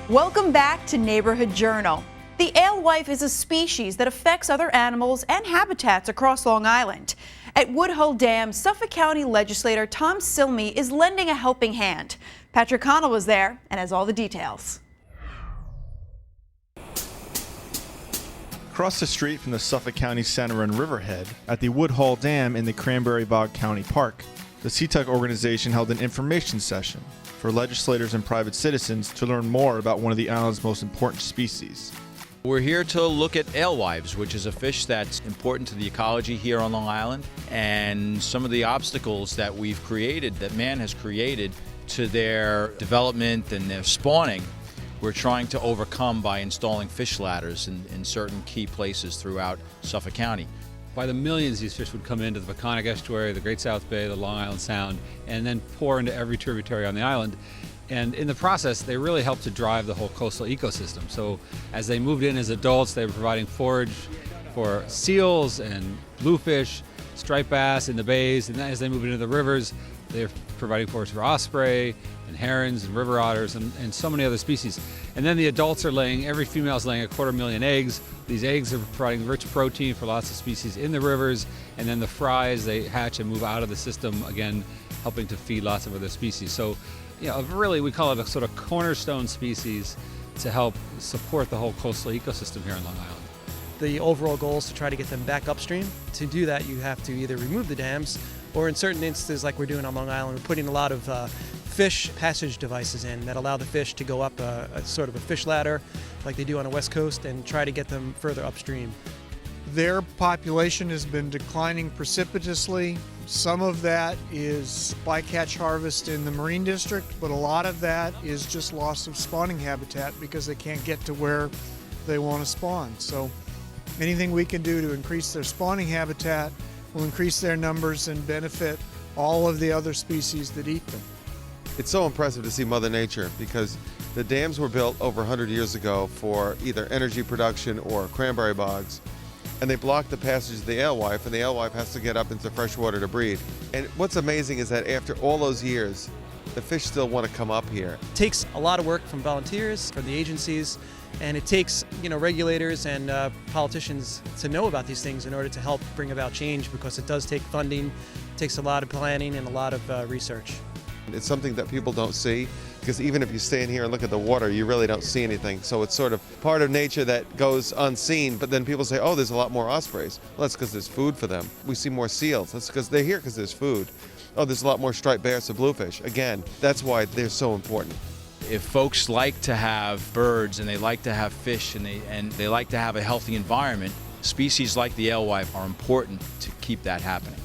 Welcome back to Neighborhood Journal. The alewife is a species that affects other animals and habitats across Long Island. At Woodhull Dam, Suffolk County legislator Tom Cilmi is lending a helping hand. Patrick Connell was there and has all the details. Across the street from the Suffolk County Center in Riverhead, at the Woodhull Dam in the Cranberry Bog County Park, the Seatuck organization held an information session for legislators and private citizens to learn more about one of the island's most important species. We're here to look at alewives, which is a fish that's important to the ecology here on Long Island, and some of the obstacles that we've created, that man has created, to their development and their spawning. We're trying to overcome by installing fish ladders in certain key places throughout Suffolk County. By the millions, these fish would come into the Peconic Estuary, the Great South Bay, the Long Island Sound, and then pour into every tributary on the island. And in the process, they really help to drive the whole coastal ecosystem. So as they moved in as adults, they were providing forage for seals and bluefish, striped bass in the bays, and as they move into the rivers, they're providing forage for osprey and herons and river otters and so many other species. And then the adults are laying, every female is laying 250,000 eggs. These eggs are providing rich protein for lots of species in the rivers, and then the fries, they hatch and move out of the system, again, helping to feed lots of other species. So, you know, really, we call it a sort of cornerstone species to help support the whole coastal ecosystem here on Long Island. The overall goal is to try to get them back upstream. To do that, you have to either remove the dams, or in certain instances, like we're doing on Long Island, we're putting a lot of fish passage devices in that allow the fish to go up a sort of a fish ladder, like they do on the West Coast, and try to get them further upstream. Their population has been declining precipitously. Some of that is bycatch harvest in the Marine District, but a lot of that is just loss of spawning habitat because they can't get to where they want to spawn. So anything we can do to increase their spawning habitat will increase their numbers and benefit all of the other species that eat them. It's so impressive to see Mother Nature because the dams were built over 100 years ago for either energy production or cranberry bogs, and they block the passage of the alewife, and the alewife has to get up into fresh water to breed. And what's amazing is that after all those years, the fish still want to come up here. It takes a lot of work from volunteers, from the agencies, and it takes, regulators and politicians to know about these things in order to help bring about change, because it does take funding, it takes a lot of planning and a lot of research. It's something that people don't see, because even if you stand here and look at the water, you really don't see anything. So it's sort of part of nature that goes unseen, but then people say, oh, there's a lot more ospreys. Well, that's because there's food for them. We see more seals. That's because they're here because there's food. Oh, there's a lot more striped bass or bluefish. Again, that's why they're so important. If folks like to have birds and they like to have fish and they like to have a healthy environment, species like the alewife are important to keep that happening.